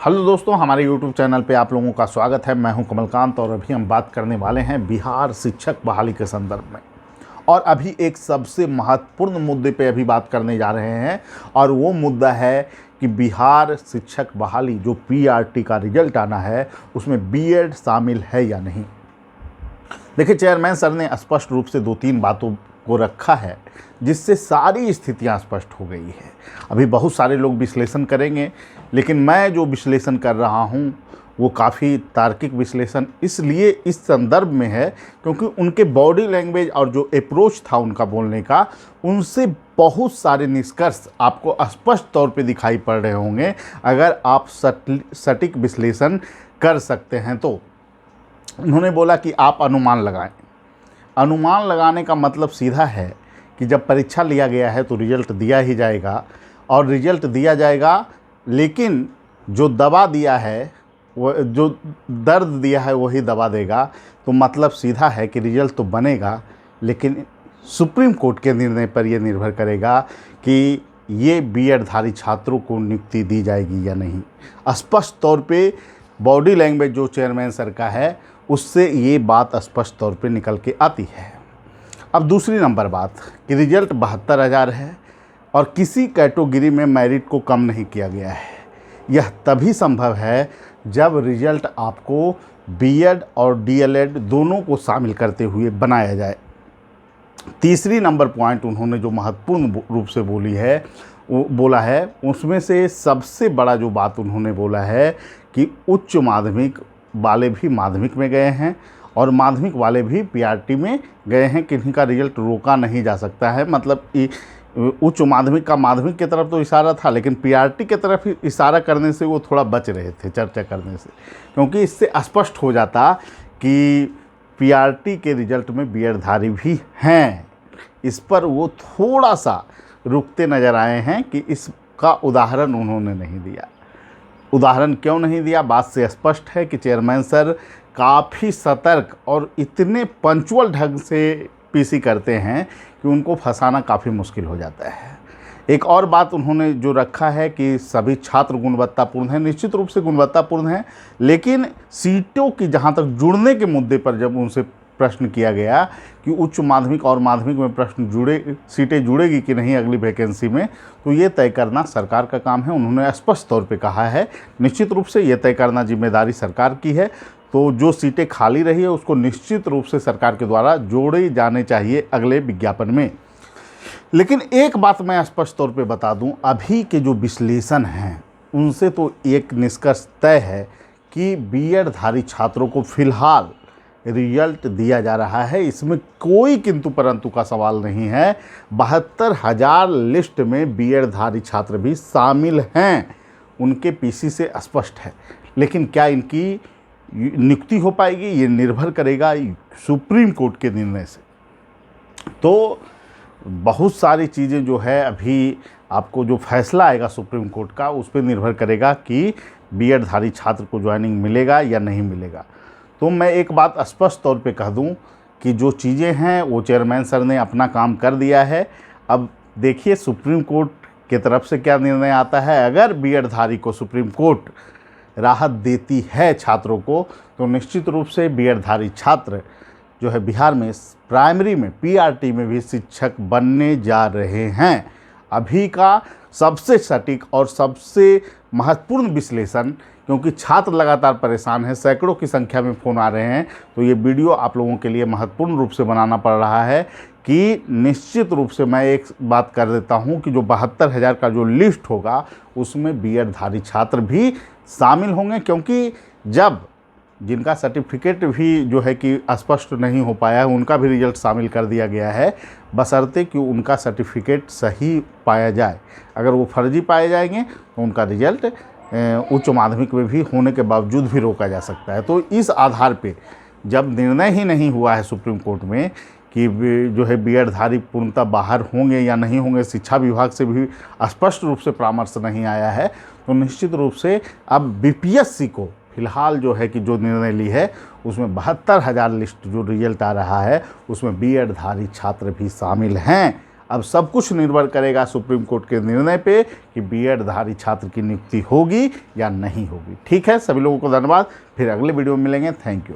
Hello दोस्तों, हमारे YouTube channel पे आप लोगों का स्वागत है। मैं हूं कमलकांत और अभी हम बात करने वाले हैं बिहार शिक्षक बहाली के संदर्भ में। और अभी एक सबसे महत्वपूर्ण मुद्दे पे अभी बात करने जा रहे हैं और वो मुद्दा है कि बिहार शिक्षक बहाली जो PRT का रिजल्ट आना है उसमें B.Ed शामिल है या नहीं। देखिए, चेयरमैन सर ने स्पष्ट रूप से 2-3 बातों को रखा है जिससे सारी स्थितियां स्पष्ट हो गई है। अभी बहुत सारे लोग विश्लेषण करेंगे, लेकिन मैं जो विश्लेषण कर रहा हूं वो काफ़ी तार्किक विश्लेषण इसलिए इस संदर्भ में है क्योंकि उनके बॉडी लैंग्वेज और जो अप्रोच था उनका बोलने का, उनसे बहुत सारे निष्कर्ष आपको स्पष्ट तौर पे दिखाई पड़ रहे होंगे अगर आप सटीक विश्लेषण कर सकते हैं तो। उन्होंने बोला कि आप अनुमान लगाएं। अनुमान लगाने का मतलब सीधा है कि जब परीक्षा लिया गया है तो रिजल्ट दिया ही जाएगा और रिजल्ट दिया जाएगा, लेकिन जो दवा दिया है वो जो दर्द दिया है वही दवा देगा। तो मतलब सीधा है कि रिजल्ट तो बनेगा, लेकिन सुप्रीम कोर्ट के निर्णय पर यह निर्भर करेगा कि ये B.Ed धारी छात्रों को नियुक्ति दी जाएगी या नहीं। स्पष्ट तौर पे बॉडी लैंग्वेज जो चेयरमैन सर का है उससे ये बात स्पष्ट तौर पे निकल के आती है। अब दूसरी नंबर बात कि रिजल्ट 72,000 है और किसी कैटेगरी में मेरिट को कम नहीं किया गया है। यह तभी संभव है जब रिजल्ट आपको B.Ed और D.LED दोनों को शामिल करते हुए बनाया जाए। तीसरी नंबर पॉइंट उन्होंने जो महत्वपूर्ण रूप से बोला है उसमें से सबसे बड़ा जो बात उन्होंने बोला है कि उच्च माध्यमिक वाले भी माध्यमिक में गए हैं और माध्यमिक वाले भी PRT में गए हैं, किन्हीं का रिजल्ट रोका नहीं जा सकता है। मतलब उच्च माध्यमिक का माध्यमिक की तरफ तो इशारा था, लेकिन PRT की तरफ इशारा करने से वो थोड़ा बच रहे थे चर्चा करने से, क्योंकि इससे स्पष्ट हो जाता कि PRT के रिजल्ट में B.Ed धारी भी हैं। इस पर वो थोड़ा सा रुकते नज़र आए हैं कि इसका उदाहरण उन्होंने नहीं दिया। उदाहरण क्यों नहीं दिया, बात से स्पष्ट है कि चेयरमैन सर काफ़ी सतर्क और इतने पंक्चुअल ढंग से PC करते हैं कि उनको फंसाना काफ़ी मुश्किल हो जाता है। एक और बात उन्होंने जो रखा है कि सभी छात्र गुणवत्तापूर्ण हैं। निश्चित रूप से गुणवत्तापूर्ण हैं, लेकिन सीटों की जहां तक जुड़ने के मुद्दे पर जब उनसे प्रश्न किया गया कि उच्च माध्यमिक और माध्यमिक में सीटें जुड़ेगी कि नहीं अगली वैकेंसी में, तो ये तय करना सरकार का काम है। उन्होंने स्पष्ट तौर पे कहा है निश्चित रूप से ये तय करना जिम्मेदारी सरकार की है। तो जो सीटें खाली रही है उसको निश्चित रूप से सरकार के द्वारा जोड़े जाने चाहिए अगले विज्ञापन में। लेकिन एक बात मैं स्पष्ट तौर पे बता दूं, अभी के जो विश्लेषण हैं उनसे तो एक निष्कर्ष तय है कि B.Ed धारी छात्रों को फिलहाल रिजल्ट दिया जा रहा है। इसमें कोई किंतु परंतु का सवाल नहीं है। 72,000 लिस्ट में B.Ed धारी छात्र भी शामिल हैं, उनके PC से स्पष्ट है। लेकिन क्या इनकी नियुक्ति हो पाएगी, ये निर्भर करेगा सुप्रीम कोर्ट के निर्णय से। तो बहुत सारी चीज़ें जो है अभी आपको जो फैसला आएगा सुप्रीम कोर्ट का उस पर निर्भर करेगा कि B.Ed धारी छात्र को ज्वाइनिंग मिलेगा या नहीं मिलेगा। तो मैं एक बात स्पष्ट तौर पे कह दूं कि जो चीज़ें हैं वो चेयरमैन सर ने अपना काम कर दिया है। अब देखिए सुप्रीम कोर्ट की तरफ से क्या निर्णय आता है। अगर B.Ed धारी को सुप्रीम कोर्ट राहत देती है छात्रों को, तो निश्चित रूप से B.Ed धारी छात्र जो है बिहार में प्राइमरी में PRT में भी शिक्षक बनने जा रहे हैं। अभी का सबसे सटीक और सबसे महत्वपूर्ण विश्लेषण, क्योंकि छात्र लगातार परेशान हैं, सैकड़ों की संख्या में फ़ोन आ रहे हैं, तो ये वीडियो आप लोगों के लिए महत्वपूर्ण रूप से बनाना पड़ रहा है कि निश्चित रूप से मैं एक बात कर देता हूं कि जो 72,000 का जो लिस्ट होगा उसमें B.Ed धारी छात्र भी शामिल होंगे, क्योंकि जब जिनका सर्टिफिकेट भी जो है कि स्पष्ट नहीं हो पाया है उनका भी रिजल्ट शामिल कर दिया गया है, बशर्ते कि उनका सर्टिफिकेट सही पाया जाए। अगर वो फर्जी पाए जाएंगे तो उनका रिजल्ट उच्च माध्यमिक में भी होने के बावजूद भी रोका जा सकता है। तो इस आधार पे जब निर्णय ही नहीं हुआ है सुप्रीम कोर्ट में कि जो है B.Ed धारी पूर्णतः बाहर होंगे या नहीं होंगे, शिक्षा विभाग से भी स्पष्ट रूप से परामर्श नहीं आया है, तो निश्चित रूप से अब BPSC को फिलहाल जो है कि जो निर्णय ली है उसमें 72,000 लिस्ट जो रिजल्ट आ रहा है उसमें B.Ed धारी छात्र भी शामिल हैं। अब सब कुछ निर्भर करेगा सुप्रीम कोर्ट के निर्णय पे कि बीएडधारी छात्र की नियुक्ति होगी या नहीं होगी। ठीक है, सभी लोगों को धन्यवाद, फिर अगले वीडियो में मिलेंगे। Thank you.